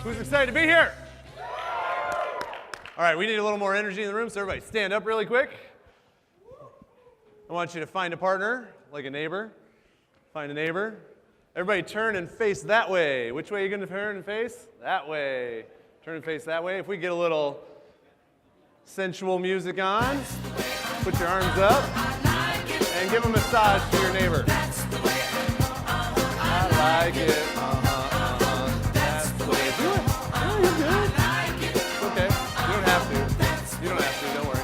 Who's excited to be here? All right, we need a little more energy in the room, so everybody stand up really quick. I want you to find a partner, like a neighbor. Find a neighbor. Everybody turn and face that way. Which way are you going to turn and face? That way. Turn and face that way. If we get a little sensual music on, put your arms up and give a massage to your neighbor. I like it. That's the way. Do it. Oh, you're good. It's okay. You don't have to. You don't have to. Don't worry.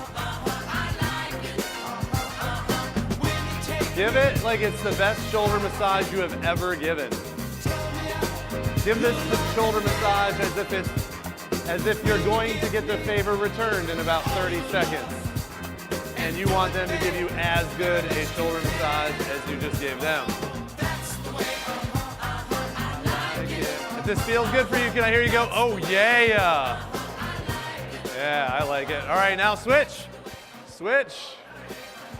Give it like it's the best shoulder massage you have ever given. Give this shoulder massage as if you're going to get the favor returned in about 30 seconds. And you want them to give you as good a shoulder massage as you just gave them. If this feels good for you, can I hear you go, oh yeah. Yeah, I like it. All right, now switch. Switch.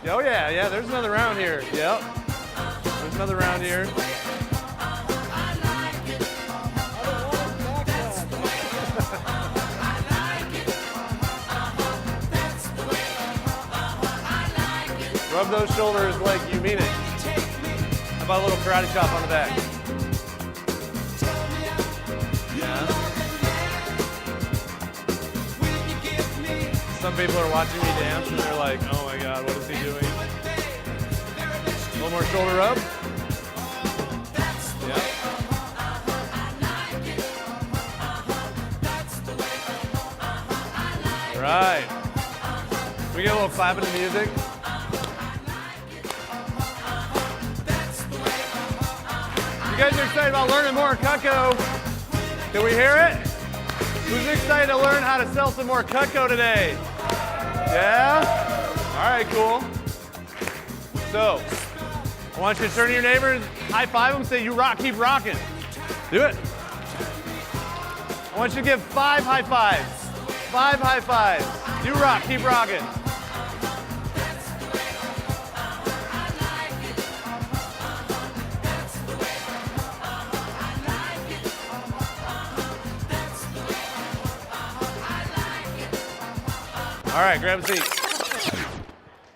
Oh yeah, there's another round here. Yep. There's another round here. Rub those shoulders like you mean it. How about a little karate chop on the back? Yeah. Some people are watching me dance and they're like, oh my God, what is he doing? A little more shoulder rub. Yeah. All right. Can we get a little clapping to music? You guys are excited about learning more Cutco? Can we hear it? Who's excited to learn how to sell some more Cutco today? Yeah? All right, cool. So, I want you to turn to your neighbors, high five them, say, you rock, keep rocking. Do it. I want you to give 5 high fives. 5 high fives. You rock, keep rocking. All right, grab a seat.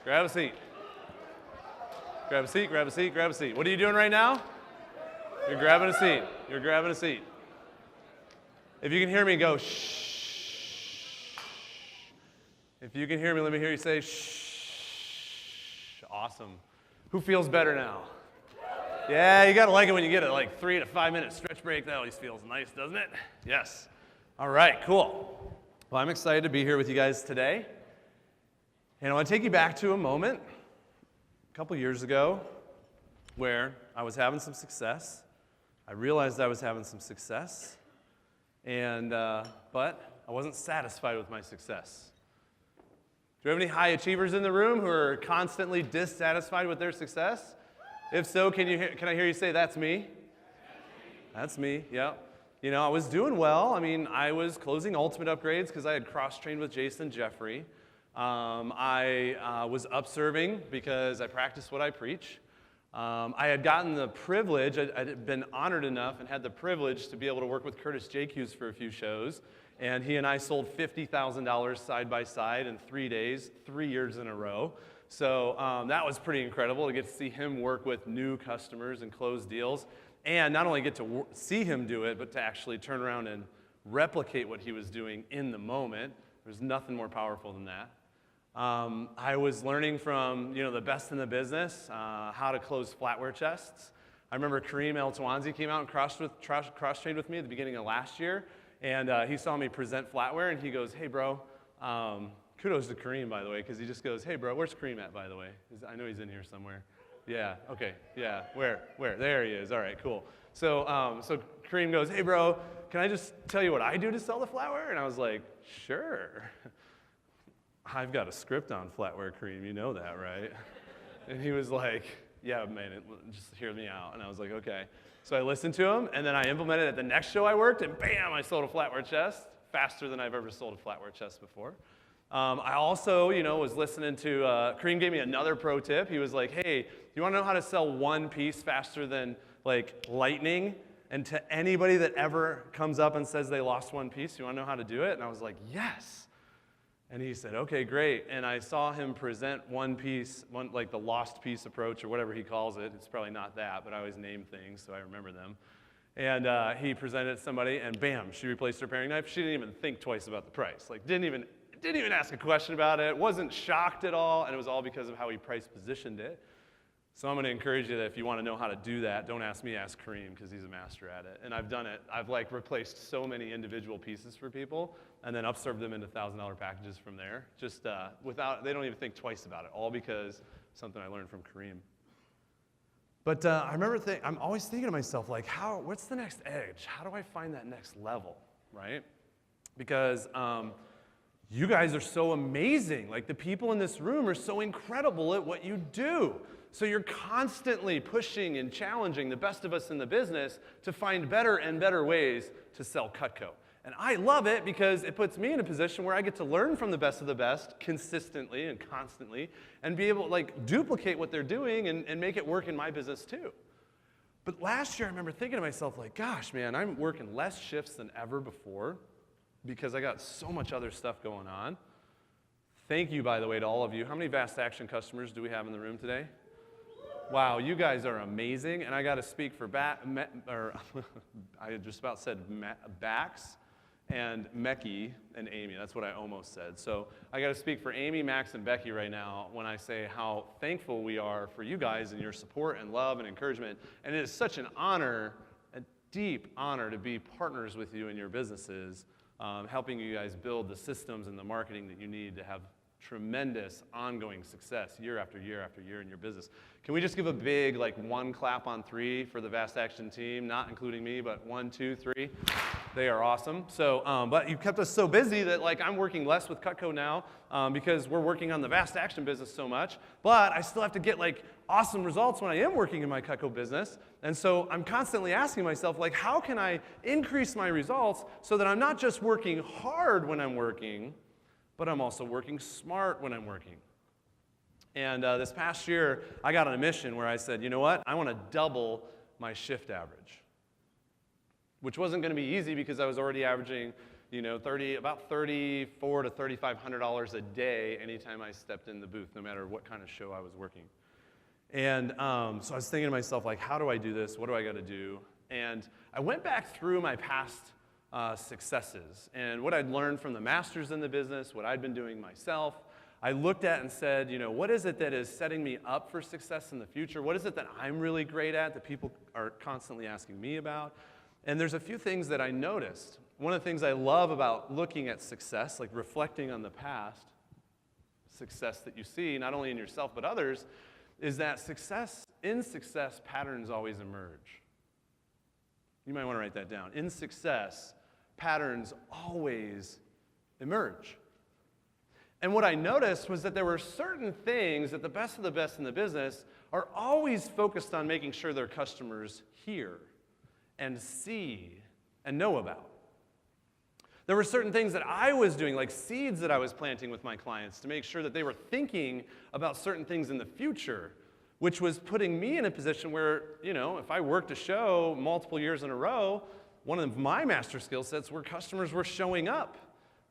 Grab a seat. Grab a seat, grab a seat, grab a seat. What are you doing right now? You're grabbing a seat. You're grabbing a seat. If you can hear me, go shh. If you can hear me, let me hear you say shh. Awesome. Who feels better now? Yeah, you gotta like it when you get it, like 3 to 5 minute stretch break. That always feels nice, doesn't it? Yes. All right, cool. Well, I'm excited to be here with you guys today. And I want to take you back to a moment a couple years ago where I was having some success. I realized I was having some success, but I wasn't satisfied with my success. Do we have any high achievers in the room who are constantly dissatisfied with their success? If so, can I hear you say, that's me? That's me, yeah. You know, I was doing well. I mean, I was closing ultimate upgrades because I had cross-trained with Jason Jeffrey. I was up-serving because I practice what I preach. I had gotten the privilege, I'd been honored enough and had the privilege to be able to work with Curtis J.Q's for a few shows. And he and I sold $50,000 side by side in 3 days, 3 years in a row. So that was pretty incredible to get to see him work with new customers and close deals. And not only get to see him do it, but to actually turn around and replicate what he was doing in the moment. There's nothing more powerful than that. I was learning from the best in the business how to close flatware chests. I remember Kareem El-Tawanzi came out and cross-trained with me at the beginning of last year, and he saw me present flatware, and he goes, hey, bro, kudos to Kareem, by the way, because he just goes, hey, bro, where's Kareem at, by the way? I know he's in here somewhere. Yeah, okay, yeah, where? There he is, all right, cool. So Kareem goes, hey bro, can I just tell you what I do to sell the flatware? And I was like, sure. I've got a script on flatware, Kareem, you know that, right? And he was like, yeah, man, just hear me out. And I was like, okay. So I listened to him, and then I implemented it at the next show I worked, and bam, I sold a flatware chest faster than I've ever sold a flatware chest before. I also, was listening to, Kareem gave me another pro tip. He was like, hey, you want to know how to sell one piece faster than, like, lightning? And to anybody that ever comes up and says they lost one piece, you want to know how to do it? And I was like, yes. And he said, okay, great. And I saw him present one piece, like the lost piece approach or whatever he calls it. It's probably not that, but I always name things so I remember them. And he presented it to somebody, and bam, she replaced her paring knife. She didn't even think twice about the price. Like, didn't even ask a question about it, wasn't shocked at all, and it was all because of how he price positioned it. So I'm going to encourage you that if you want to know how to do that, don't ask me, ask Kareem, because he's a master at it. And I've done it. I've like replaced so many individual pieces for people and then upserved them into $1,000 packages from there. Just without, they don't even think twice about it, all because something I learned from Kareem. But I remember I'm always thinking to myself, like, what's the next edge? How do I find that next level, right? Because you guys are so amazing. Like, the people in this room are so incredible at what you do. So you're constantly pushing and challenging the best of us in the business to find better and better ways to sell Cutco. And I love it because it puts me in a position where I get to learn from the best of the best consistently and constantly and be able to like duplicate what they're doing and make it work in my business too. But last year I remember thinking to myself like, gosh, man, I'm working less shifts than ever before because I got so much other stuff going on. Thank you, by the way, to all of you. How many Vast Action customers do we have in the room today? Wow, you guys are amazing, and I got to speak for I just about said Bax and Mecky and Amy. That's what I almost said. So I got to speak for Amy, Max, and Becky right now when I say how thankful we are for you guys and your support and love and encouragement. And it is such an honor, a deep honor, to be partners with you in your businesses, helping you guys build the systems and the marketing that you need to have tremendous ongoing success year after year after year in your business. Can we just give a big, like, one clap on three for the Vast Action team, not including me, but 1, 2, 3. They are awesome. So, but you kept us so busy that, like, I'm working less with Cutco now because we're working on the Vast Action business so much, but I still have to get, like, awesome results when I am working in my Cutco business. And so I'm constantly asking myself, like, how can I increase my results so that I'm not just working hard when I'm working, but I'm also working smart when I'm working. And this past year, I got on a mission where I said, you know what? I want to double my shift average, which wasn't going to be easy because I was already averaging, you know, about $3,400 to $3,500 a day anytime I stepped in the booth, no matter what kind of show I was working. And so I was thinking to myself, like, how do I do this? What do I got to do? And I went back through my past successes and what I'd learned from the masters in the business, what I'd been doing myself. I looked at and said, you know, what is it that is setting me up for success in the future? What is it that I'm really great at that people are constantly asking me about? And there's a few things that I noticed. One of the things I love about looking at success, like reflecting on the past success that you see, not only in yourself but others, is that success patterns always emerge. You might want to write that down. In success, patterns always emerge. And what I noticed was that there were certain things that the best of the best in the business are always focused on making sure their customers hear and see and know about. There were certain things that I was doing, like seeds that I was planting with my clients to make sure that they were thinking about certain things in the future, which was putting me in a position where, you know, if I worked a show multiple years in a row, one of my master skill sets were customers were showing up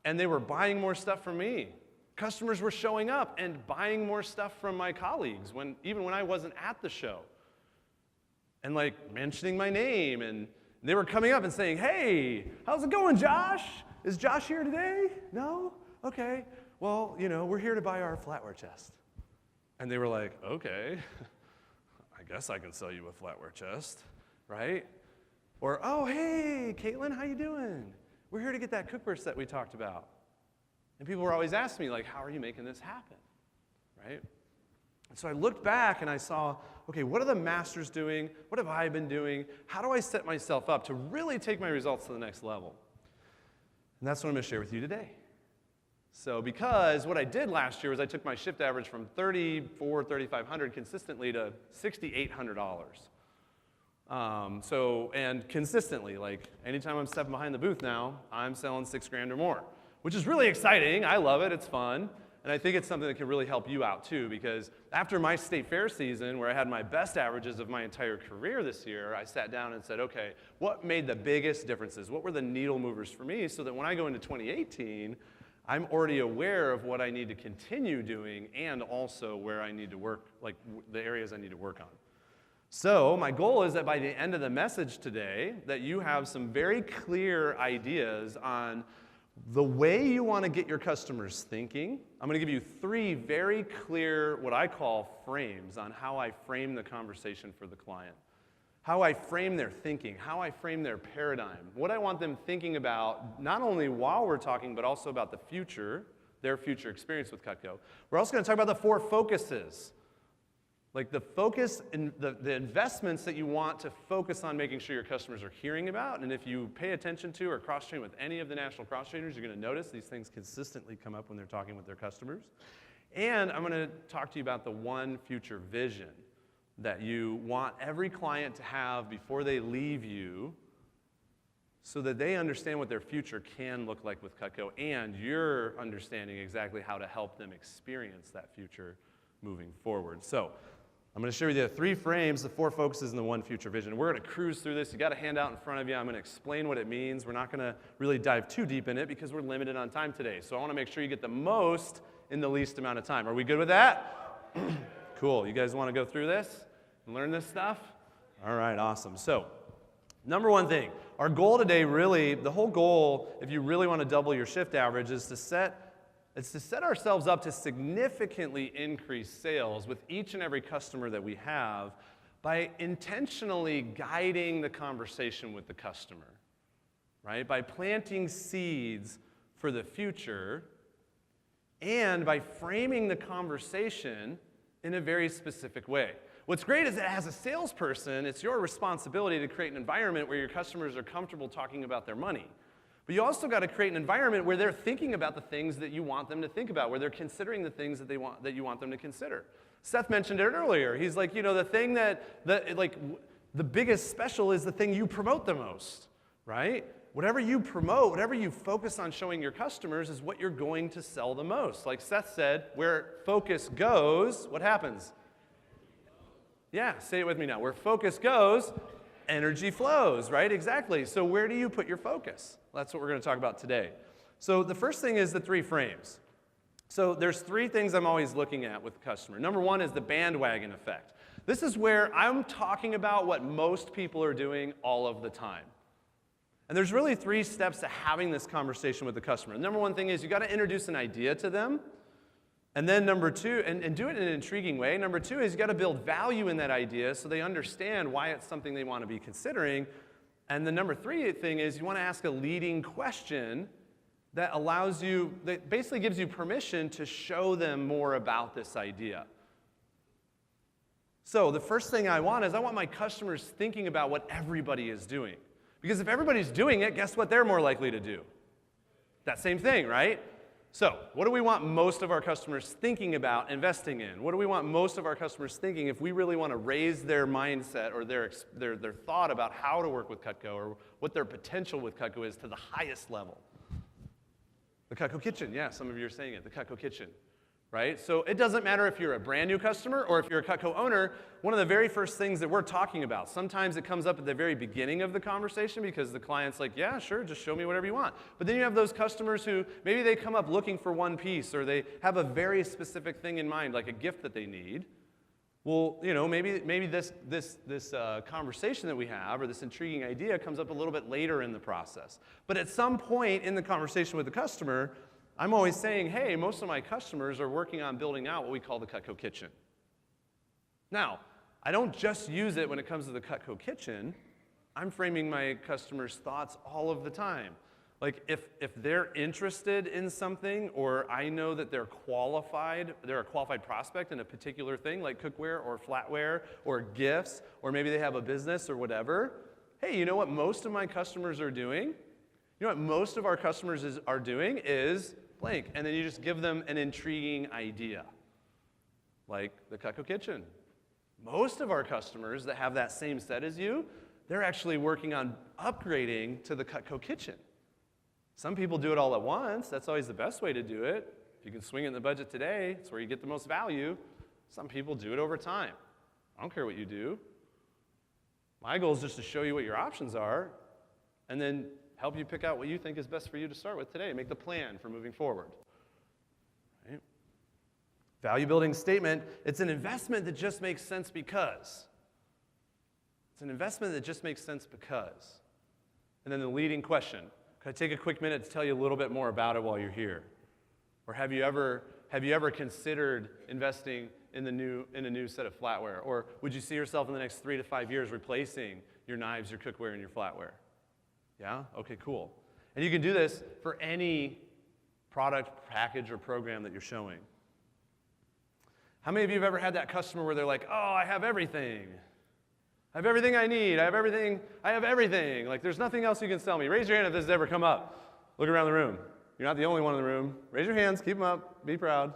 and they were buying more stuff from me. Customers were showing up and buying more stuff from my colleagues even when I wasn't at the show. And like mentioning my name, and they were coming up and saying, hey, how's it going, Josh? Is Josh here today? No? Okay. Well, you know, we're here to buy our flatware chest. And they were like, okay, I guess I can sell you a flatware chest, right? Or, oh, hey, Caitlin, how you doing? We're here to get that cookware set we talked about. And people were always asking me, like, how are you making this happen, right? And so I looked back and I saw, okay, what are the masters doing? What have I been doing? How do I set myself up to really take my results to the next level? And that's what I'm going to share with you today. So because what I did last year was I took my shift average from $3,400, $3,500 consistently to $6,800. And consistently, like anytime I'm stepping behind the booth now, I'm selling $6,000 or more, which is really exciting. I love it. It's fun. And I think it's something that can really help you out too, because after my state fair season, where I had my best averages of my entire career this year, I sat down and said, okay, what made the biggest differences? What were the needle movers for me so that when I go into 2018, I'm already aware of what I need to continue doing and also where I need to work, like the areas I need to work on. So my goal is that by the end of the message today, that you have some very clear ideas on the way you want to get your customers thinking. I'm going to give you 3 very clear, what I call frames, on how I frame the conversation for the client. How I frame their thinking, how I frame their paradigm, what I want them thinking about, not only while we're talking, but also about the future, their future experience with Cutco. We're also going to talk about the 4 focuses. Like the focus and the investments that you want to focus on making sure your customers are hearing about. And if you pay attention to or cross-train with any of the national cross-trainers, you're going to notice these things consistently come up when they're talking with their customers. And I'm going to talk to you about the 1 future vision that you want every client to have before they leave you so that they understand what their future can look like with Cutco, and you're understanding exactly how to help them experience that future moving forward. So I'm going to share with you the 3 frames, the 4 focuses, and the 1 future vision. We're going to cruise through this. You got a handout in front of you. I'm going to explain what it means. We're not going to really dive too deep in it because we're limited on time today. So I want to make sure you get the most in the least amount of time. Are we good with that? Cool. You guys want to go through this and learn this stuff? All right, awesome. So number 1 thing, our goal today really, the whole goal, if you really want to double your shift average, is to set ourselves up to significantly increase sales with each and every customer that we have by intentionally guiding the conversation with the customer, right? By planting seeds for the future and by framing the conversation in a very specific way. What's great is that as a salesperson, it's your responsibility to create an environment where your customers are comfortable talking about their money. But you also got to create an environment where they're thinking about the things that you want them to think about, where they're considering the things that you want them to consider. Seth mentioned it earlier. He's like, you know, the thing the biggest special is the thing you promote the most, right? Whatever you promote, whatever you focus on showing your customers is what you're going to sell the most. Like Seth said, where focus goes, what happens? Yeah, say it with me now. Where focus goes, energy flows, right? Exactly. So where do you put your focus? That's what we're going to talk about today. So the first thing is the 3 frames. So there's 3 things I'm always looking at with the customer. Number 1 is the bandwagon effect. This is where I'm talking about what most people are doing all of the time. And there's really 3 steps to having this conversation with the customer. The number 1 thing is you got to introduce an idea to them. And then number 2, and do it in an intriguing way. Number 2 is you got to build value in that idea so they understand why it's something they want to be considering. And the number 3 thing is you want to ask a leading question that that basically gives you permission to show them more about this idea. So the first thing I want my customers thinking about what everybody is doing. Because if everybody's doing it, guess what they're more likely to do? That same thing, right? So, what do we want most of our customers thinking about investing in? What do we want most of our customers thinking if we really want to raise their mindset or their thought about how to work with Cutco or what their potential with Cutco is to the highest level? The Cutco Kitchen, yeah, some of you are saying it, the Cutco Kitchen, right? So it doesn't matter if you're a brand new customer or if you're a Cutco owner, one of the very first things that we're talking about, sometimes it comes up at the very beginning of the conversation because the client's like, yeah, sure, just show me whatever you want. But then you have those customers who, maybe they come up looking for one piece or they have a very specific thing in mind, like a gift that they need. Well, you know, maybe this conversation that we have or this intriguing idea comes up a little bit later in the process. But at some point in the conversation with the customer, I'm always saying, hey, most of my customers are working on building out what we call the Cutco Kitchen. Now, I don't just use it when it comes to the Cutco Kitchen. I'm framing my customers' thoughts all of the time. Like if they're interested in something or I know that they're a qualified prospect in a particular thing like cookware or flatware or gifts or maybe they have a business or whatever, hey, you know what most of my customers are doing? You know what most of our customers are doing is blank. And then you just give them an intriguing idea like the Cutco Kitchen. Most of our customers that have that same set as you, they're actually working on upgrading to the Cutco Kitchen. Some people do it all at once. That's always the best way to do it. If you can swing it in the budget today, it's where you get the most value. Some people do it over time. I don't care what you do. My goal is just to show you what your options are and then help you pick out what you think is best for you to start with today. Make the plan for moving forward. Right? Value building statement, it's an investment that just makes sense because. It's an investment that just makes sense because. And then the leading question, could I take a quick minute to tell you a little bit more about it while you're here? Or have you ever considered investing in a new set of flatware? Or would you see yourself in the next 3 to 5 years replacing your knives, your cookware, and your flatware? Yeah? Okay, cool. And you can do this for any product, package, or program that you're showing. How many of you have ever had that customer where they're like, oh, I have everything. I have everything I need. I have everything. Like, there's nothing else you can sell me. Raise your hand if this has ever come up. Look around the room. You're not the only one in the room. Raise your hands. Keep them up. Be proud.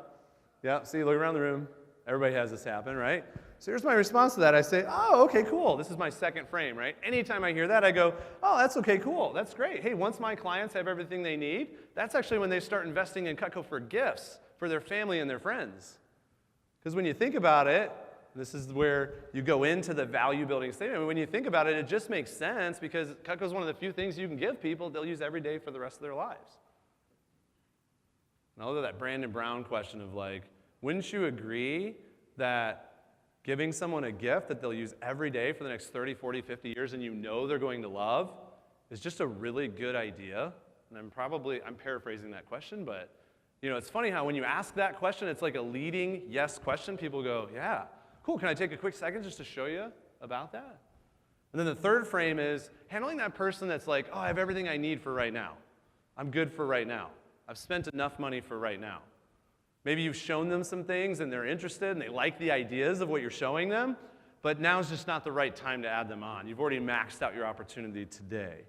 Yeah, see, look around the room. Everybody has this happen, right? So here's my response to that. I say, oh, okay, cool. This is my second frame, right? Anytime I hear that, I go, oh, that's okay, cool. That's great. Hey, once my clients have everything they need, that's actually when they start investing in Cutco for gifts for their family and their friends. Because when you think about it, this is where you go into the value building statement. When you think about it, it just makes sense because Cutco is one of the few things you can give people they'll use every day for the rest of their lives. And although that Brandon Brown question of like, wouldn't you agree that giving someone a gift that they'll use every day for the next 30, 40, 50 years and you know they're going to love is just a really good idea? And I'm paraphrasing that question, but you know, it's funny how when you ask that question, it's like a leading yes question. People go, yeah, cool, can I take a quick second just to show you about that? And then the third frame is handling that person that's like, oh, I have everything I need for right now. I'm good for right now. I've spent enough money for right now. Maybe you've shown them some things and they're interested and they like the ideas of what you're showing them, but now's just not the right time to add them on. You've already maxed out your opportunity today.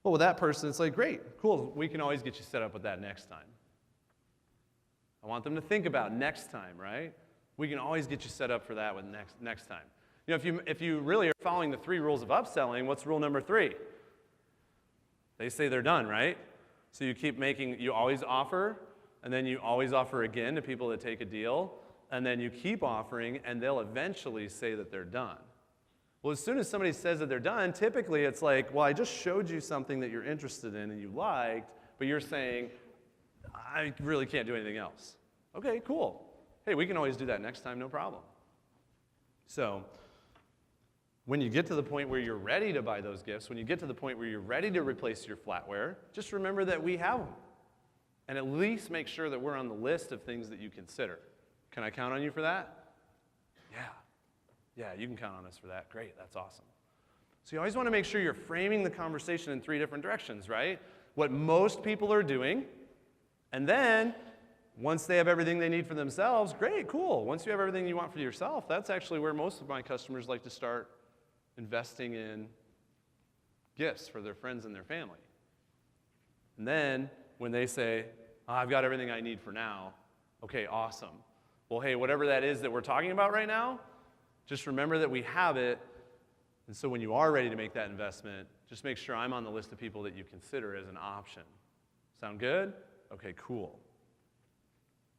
Well, with that person, it's like, great, cool, we can always get you set up with that next time. I want them to think about next time, right? We can always get you set up for that with next time. You know, if you really are following the 3 rules of upselling, what's rule number 3? They say they're done, right? So you keep you always offer, and then you always offer again to people that take a deal, and then you keep offering, and they'll eventually say that they're done. Well, as soon as somebody says that they're done, typically it's like, well, I just showed you something that you're interested in and you liked, but you're saying, I really can't do anything else. Okay, cool. Hey, we can always do that next time, no problem. So when you get to the point where you're ready to buy those gifts, when you get to the point where you're ready to replace your flatware, just remember that we have them. And at least make sure that we're on the list of things that you consider. Can I count on you for that? Yeah. Yeah, you can count on us for that. Great, that's awesome. So you always want to make sure you're framing the conversation in 3 different directions, right? What most people are doing, and then once they have everything they need for themselves, great, cool. Once you have everything you want for yourself, that's actually where most of my customers like to start investing in gifts for their friends and their family. And then when they say, oh, I've got everything I need for now, okay, awesome. Well, hey, whatever that is that we're talking about right now, just remember that we have it, and so when you are ready to make that investment, just make sure I'm on the list of people that you consider as an option. Sound good? Okay, cool.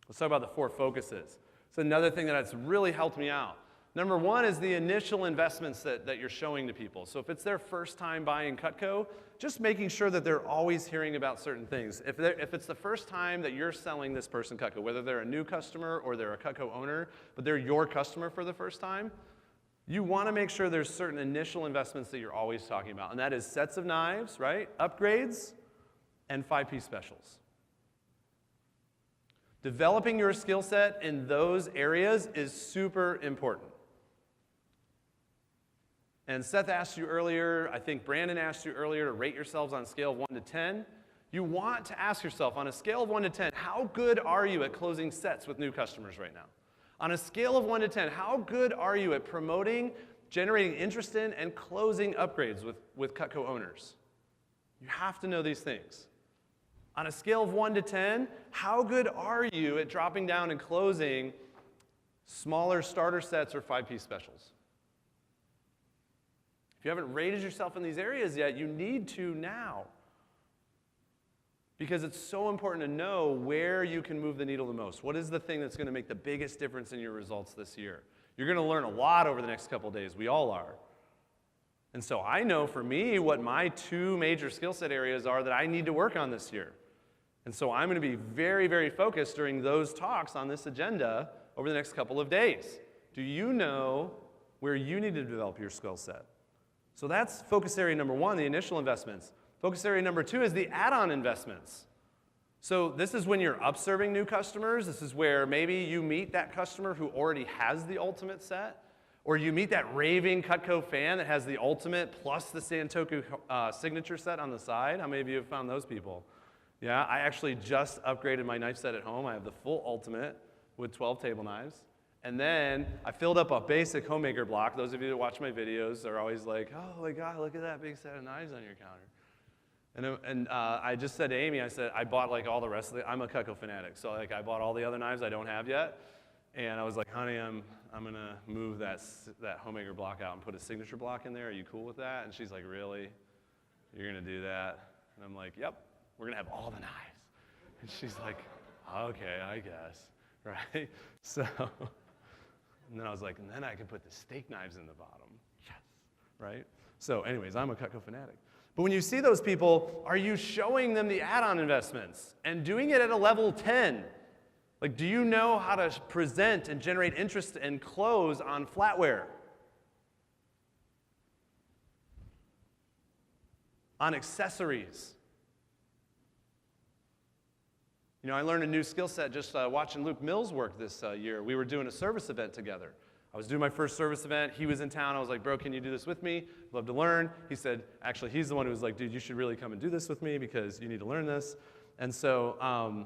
Let's talk about the 4 focuses. It's another thing that's really helped me out. Number 1 is the initial investments that you're showing to people. So if it's their first time buying Cutco, just making sure that they're always hearing about certain things. If it's the first time that you're selling this person Cutco, whether they're a new customer or they're a Cutco owner, but they're your customer for the first time, you want to make sure there's certain initial investments that you're always talking about. And that is sets of knives, right? Upgrades, and 5-piece specials. Developing your skill set in those areas is super important. And Seth asked you earlier, I think Brandon asked you earlier to rate yourselves on a scale of 1 to 10. You want to ask yourself, on a scale of 1 to 10, how good are you at closing sets with new customers right now? On a scale of 1 to 10, how good are you at promoting, generating interest in, and closing upgrades with Cutco owners? You have to know these things. On a scale of 1 to 10, how good are you at dropping down and closing smaller starter sets or 5-piece specials? If you haven't rated yourself in these areas yet, you need to now. Because it's so important to know where you can move the needle the most. What is the thing that's going to make the biggest difference in your results this year? You're going to learn a lot over the next couple days. We all are. And so I know for me what my 2 major skill set areas are that I need to work on this year. And so I'm going to be very, very focused during those talks on this agenda over the next couple of days. Do you know where you need to develop your skill set? So that's focus area number 1, the initial investments. Focus area number 2 is the add-on investments. So this is when you're upserving new customers. This is where maybe you meet that customer who already has the ultimate set, or you meet that raving Cutco fan that has the ultimate plus the Santoku signature set on the side. How many of you have found those people? Yeah, I actually just upgraded my knife set at home. I have the full ultimate with 12 table knives. And then I filled up a basic homemaker block. Those of you that watch my videos are always like, oh my God, look at that big set of knives on your counter. And I just said to Amy, I said, I bought like all the rest of I'm a Cutco fanatic. So like I bought all the other knives I don't have yet. And I was like, honey, I'm going to move that homemaker block out and put a signature block in there. Are you cool with that? And she's like, really? You're going to do that? And I'm like, yep, we're going to have all the knives. And she's like, okay, I guess, right? So, and then I was like, and then I can put the steak knives in the bottom. Yes, right? So anyways, I'm a Cutco fanatic. But when you see those people, are you showing them the add-on investments and doing it at a level 10? Like, do you know how to present and generate interest and close on flatware? On accessories? You know, I learned a new skill set just watching Luke Mills work this year. We were doing a service event together. I was doing my first service event. He was in town. I was like, bro, can you do this with me? Love to learn. He said, actually, he's the one who was like, dude, you should really come and do this with me because you need to learn this. And so,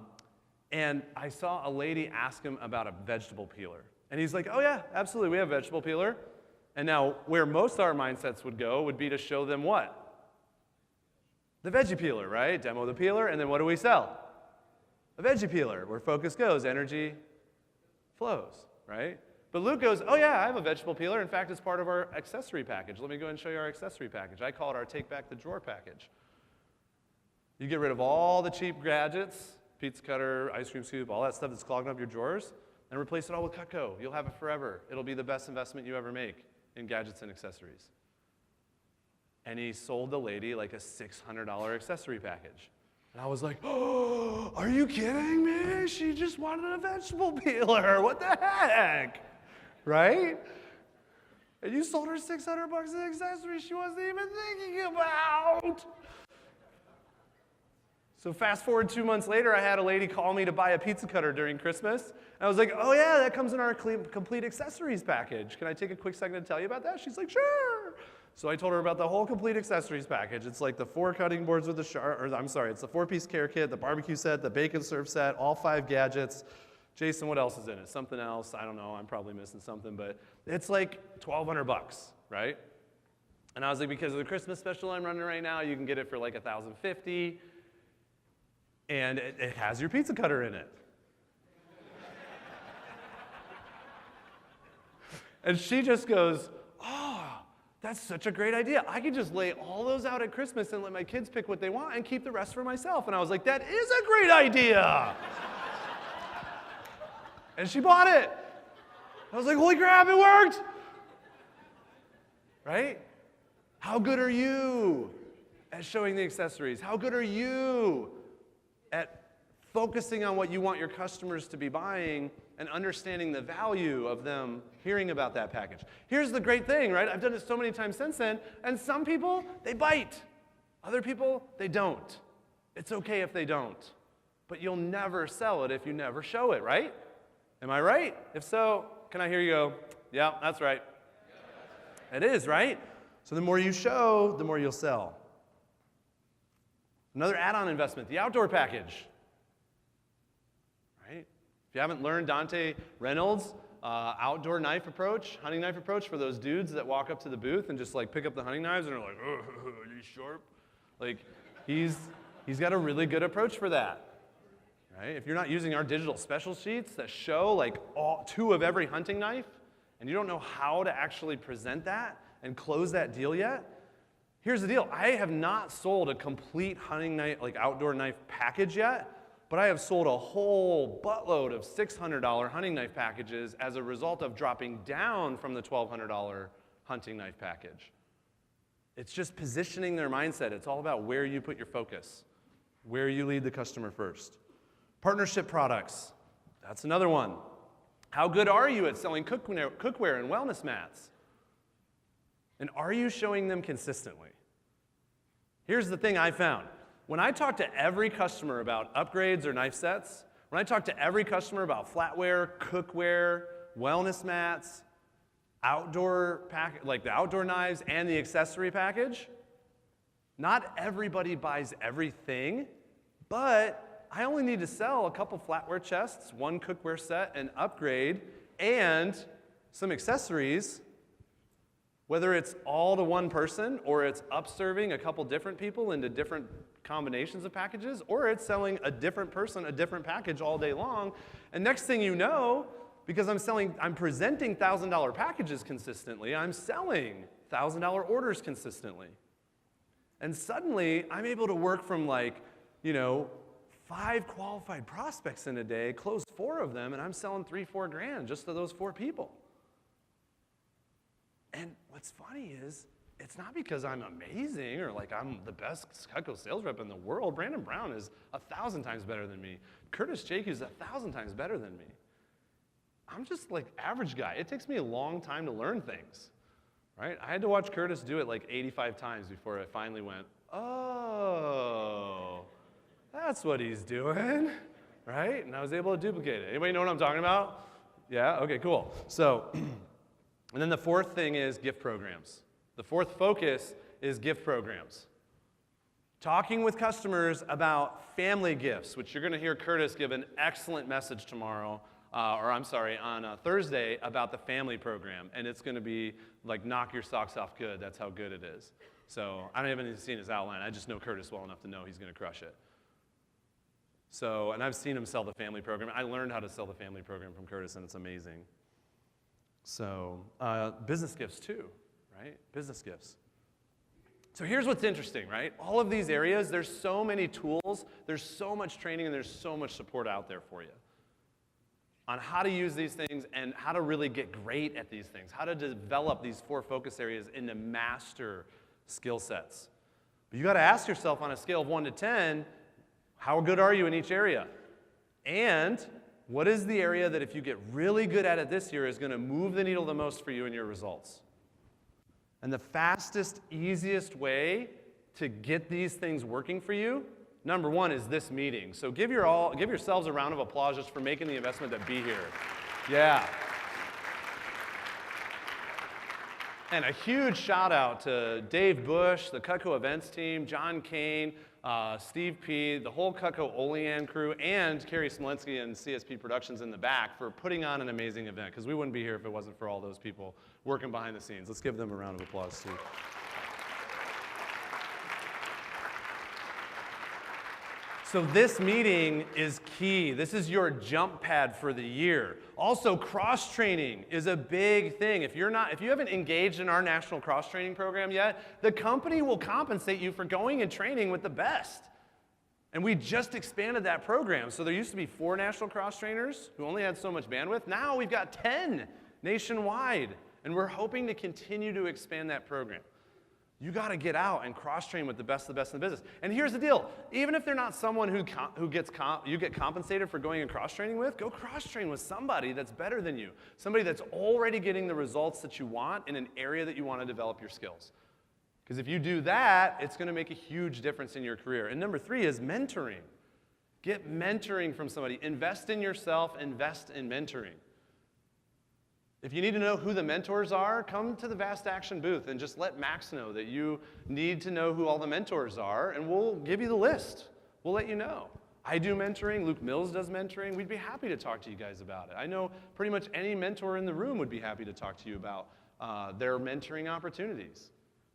and I saw a lady ask him about a vegetable peeler. And he's like, oh yeah, absolutely, we have a vegetable peeler. And now, where most of our mindsets would go would be to show them what? The veggie peeler, right? Demo the peeler, and then what do we sell? A veggie peeler, where focus goes, energy flows, right? But Luke goes, oh yeah, I have a vegetable peeler. In fact, it's part of our accessory package. Let me go and show you our accessory package. I call it our take back the drawer package. You get rid of all the cheap gadgets, pizza cutter, ice cream scoop, all that stuff that's clogging up your drawers, and replace it all with Cutco. You'll have it forever. It'll be the best investment you ever make in gadgets and accessories. And he sold the lady like a $600 accessory package. And I was like, oh, are you kidding me? She just wanted a vegetable peeler. What the heck? Right? And you sold her $600 in accessories she wasn't even thinking about. So fast forward 2 months later, I had a lady call me to buy a pizza cutter during Christmas. And I was like, oh yeah, that comes in our complete accessories package. Can I take a quick second to tell you about that? She's like, sure. So I told her about the whole complete accessories package. It's like the 4 cutting boards with the it's the 4-piece care kit, the barbecue set, the bacon serve set, all 5 gadgets. Jason, what else is in it? Something else? I don't know. I'm probably missing something, but it's like $1,200, right? And I was like, because of the Christmas special I'm running right now, you can get it for like $1,050, and it has your pizza cutter in it. And she just goes, oh, that's such a great idea. I could just lay all those out at Christmas and let my kids pick what they want and keep the rest for myself. And I was like, that is a great idea. And she bought it. I was like, holy crap, it worked. Right? How good are you at showing the accessories? How good are you at focusing on what you want your customers to be buying and understanding the value of them hearing about that package? Here's the great thing, right? I've done it so many times since then, and some people, they bite. Other people, they don't. It's okay if they don't. But you'll never sell it if you never show it, right? Am I right? If so, can I hear you go, yeah, that's right. It is, right? So the more you show, the more you'll sell. Another add-on investment, the outdoor package. Right? If you haven't learned Dante Reynolds' outdoor knife approach, hunting knife approach for those dudes that walk up to the booth and just like pick up the hunting knives and are like, oh, are you sharp? Like, he's got a really good approach for that. Right? If you're not using our digital special sheets that show like 2 of every hunting knife, and you don't know how to actually present that and close that deal yet, Here's the deal. I have not sold a complete hunting knife, like outdoor knife package yet, but I have sold a whole buttload of $600 hunting knife packages as a result of dropping down from the $1,200 hunting knife package. It's just positioning their mindset. It's all about where you put your focus, where you lead the customer first. Partnership products, that's another one. How good are you at selling cookware and wellness mats? And are you showing them consistently? Here's the thing I found. When I talk to every customer about upgrades or knife sets, when I talk to every customer about flatware, cookware, wellness mats, like the outdoor knives and the accessory package, not everybody buys everything, but I only need to sell a couple flatware chests, one cookware set, an upgrade, and some accessories. Whether it's all to one person, or it's upserving a couple different people into different combinations of packages, or it's selling a different person a different package all day long. And next thing you know, because I'm presenting $1,000 packages consistently, I'm selling $1,000 orders consistently. And suddenly, I'm able to work from 5 qualified prospects in a day, close 4 of them, and I'm selling $3-4 grand just to those 4 people. And what's funny is, it's not because I'm amazing or like I'm the best Cutco sales rep in the world. Brandon Brown is 1,000 times better than me. Curtis Jake is 1,000 times better than me. I'm just like average guy. It takes me a long time to learn things, right? I had to watch Curtis do it like 85 times before I finally went, oh, that's what he's doing, right? And I was able to duplicate it. Anybody know what I'm talking about? Yeah? Okay, cool. So, and then the fourth thing is gift programs. The fourth focus is gift programs. Talking with customers about family gifts, which you're going to hear Curtis give an excellent message tomorrow, on Thursday about the family program. And it's going to be like knock your socks off good. That's how good it is. So I haven't even seen his outline. I just know Curtis well enough to know he's going to crush it. So, and I've seen him sell the family program. I learned how to sell the family program from Curtis, and it's amazing. So, business gifts too, right? Business gifts. So here's what's interesting, right? All of these areas, there's so many tools, there's so much training, and there's so much support out there for you on how to use these things and how to really get great at these things, how to develop these 4 focus areas into master skill sets. But you got to ask yourself on a scale of 1 to 10, how good are you in each area? And what is the area that if you get really good at it this year is going to move the needle the most for you in your results? And the fastest, easiest way to get these things working for you, number 1 is this meeting. So give yourselves a round of applause just for making the investment to be here. Yeah. And a huge shout out to Dave Bush, the Cutco events team, John Kane, Steve P., the whole Cutco Olean crew, and Carrie Smolensky and CSP Productions in the back for putting on an amazing event, because we wouldn't be here if it wasn't for all those people working behind the scenes. Let's give them a round of applause, too. So this meeting is key. This is your jump pad for the year. Also, cross-training is a big thing. If you haven't engaged in our national cross-training program yet, the company will compensate you for going and training with the best. And we just expanded that program. So there used to be 4 national cross-trainers who only had so much bandwidth. Now we've got 10 nationwide, and we're hoping to continue to expand that program. You got to get out and cross-train with the best of the best in the business. And here's the deal. Even if they're not someone you get compensated for going and cross-training with, go cross-train with somebody that's better than you, somebody that's already getting the results that you want in an area that you want to develop your skills. Because if you do that, it's going to make a huge difference in your career. And number 3 is mentoring. Get mentoring from somebody. Invest in yourself. Invest in mentoring. If you need to know who the mentors are, come to the Vast Action booth and just let Max know that you need to know who all the mentors are, and we'll give you the list. We'll let you know. I do mentoring. Luke Mills does mentoring. We'd be happy to talk to you guys about it. I know pretty much any mentor in the room would be happy to talk to you about their mentoring opportunities.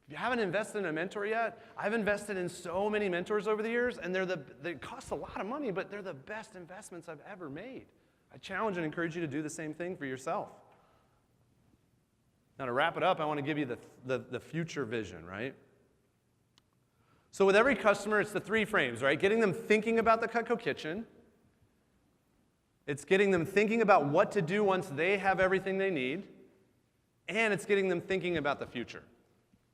If you haven't invested in a mentor yet, I've invested in so many mentors over the years, and they cost a lot of money, but they're the best investments I've ever made. I challenge and encourage you to do the same thing for yourself. Now, to wrap it up, I want to give you the future vision, right? So with every customer, it's the 3 frames, right? Getting them thinking about the Cutco kitchen. It's getting them thinking about what to do once they have everything they need. And it's getting them thinking about the future.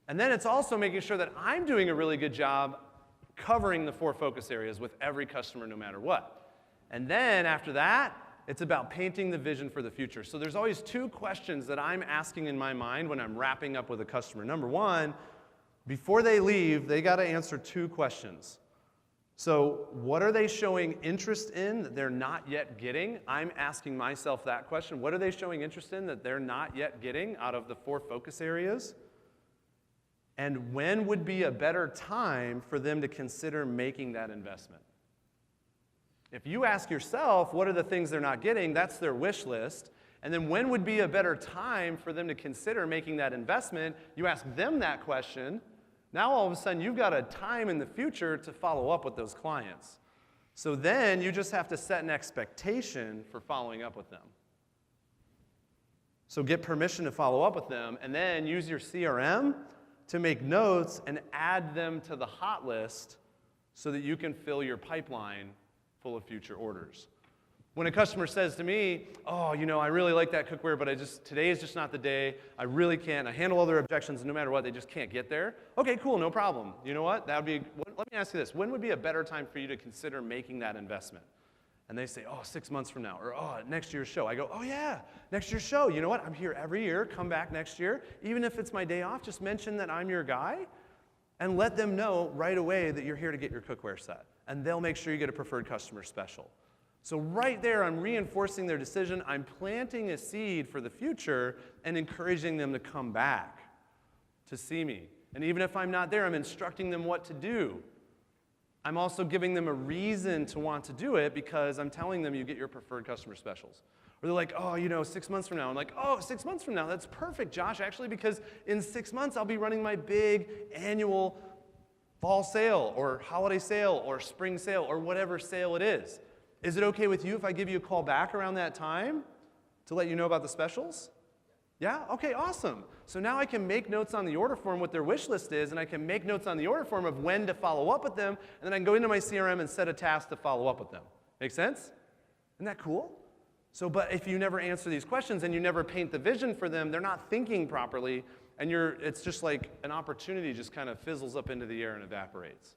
And then it's also making sure that I'm doing a really good job covering the 4 focus areas with every customer no matter what. And then after that, it's about painting the vision for the future. So there's always 2 questions that I'm asking in my mind when I'm wrapping up with a customer. Number 1, before they leave, they got to answer 2 questions. So what are they showing interest in that they're not yet getting? I'm asking myself that question. What are they showing interest in that they're not yet getting out of the 4 focus areas? And when would be a better time for them to consider making that investment? If you ask yourself, what are the things they're not getting, that's their wish list. And then when would be a better time for them to consider making that investment? You ask them that question. Now all of a sudden you've got a time in the future to follow up with those clients. So then you just have to set an expectation for following up with them. So get permission to follow up with them, and then use your CRM to make notes and add them to the hot list so that you can fill your pipeline full of future orders. When a customer says to me, oh, you know, I really like that cookware, but today is just not the day. I really can't. I handle other objections, and no matter what, they just can't get there. Okay, cool, no problem. You know what? Let me ask you this. When would be a better time for you to consider making that investment? And they say, oh, 6 months from now, or oh, next year's show. I go, oh yeah, next year's show. You know what? I'm here every year. Come back next year. Even if it's my day off, just mention that I'm your guy and let them know right away that you're here to get your cookware set. And they'll make sure you get a preferred customer special. So right there, I'm reinforcing their decision. I'm planting a seed for the future and encouraging them to come back to see me. And even if I'm not there, I'm instructing them what to do. I'm also giving them a reason to want to do it because I'm telling them you get your preferred customer specials. Or they're like, oh, you know, 6 months from now. I'm like, oh, 6 months from now, that's perfect, Josh, actually, because in 6 months I'll be running my big annual fall sale or holiday sale or spring sale or whatever sale it is. Is it okay with you if I give you a call back around that time to let you know about the specials? Yeah? Okay, awesome. So now I can make notes on the order form what their wish list is, and I can make notes on the order form of when to follow up with them, and then I can go into my CRM and set a task to follow up with them. Make sense? Isn't that cool? So, but if you never answer these questions and you never paint the vision for them, they're not thinking properly, and it's just like an opportunity just kind of fizzles up into the air and evaporates.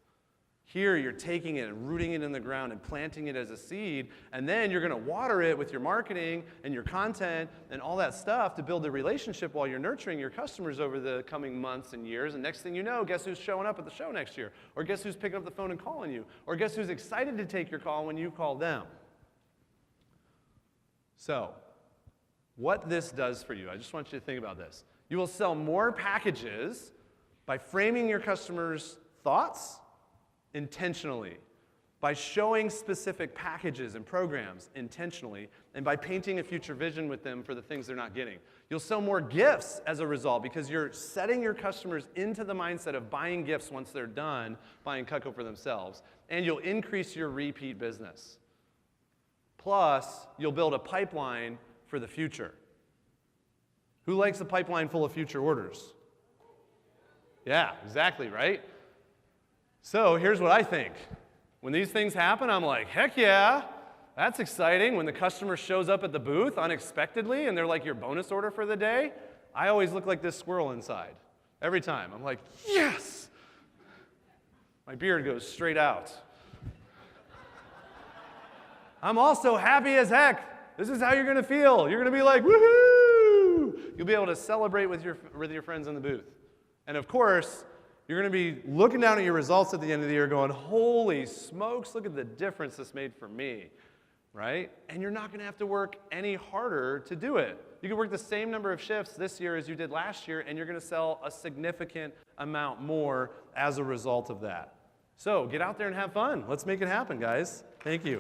Here, you're taking it and rooting it in the ground and planting it as a seed, and then you're going to water it with your marketing and your content and all that stuff to build a relationship while you're nurturing your customers over the coming months and years. And next thing you know, guess who's showing up at the show next year? Or guess who's picking up the phone and calling you? Or guess who's excited to take your call when you call them? So, what this does for you, I just want you to think about this. You will sell more packages by framing your customers' thoughts intentionally, by showing specific packages and programs intentionally, and by painting a future vision with them for the things they're not getting. You'll sell more gifts as a result because you're setting your customers into the mindset of buying gifts once they're done buying Cutco for themselves, and you'll increase your repeat business. Plus, you'll build a pipeline for the future. Who likes a pipeline full of future orders? Yeah, exactly, right? So here's what I think. When these things happen, I'm like, heck yeah, that's exciting. When the customer shows up at the booth unexpectedly and they're like your bonus order for the day, I always look like this squirrel inside. Every time. I'm like, yes! My beard goes straight out. I'm also happy as heck. This is how you're going to feel. You're going to be like, woohoo! You'll be able to celebrate with your friends in the booth. And of course, you're going to be looking down at your results at the end of the year going, holy smokes, look at the difference this made for me, right? And you're not going to have to work any harder to do it. You can work the same number of shifts this year as you did last year, and you're going to sell a significant amount more as a result of that. So get out there and have fun. Let's make it happen, guys. Thank you.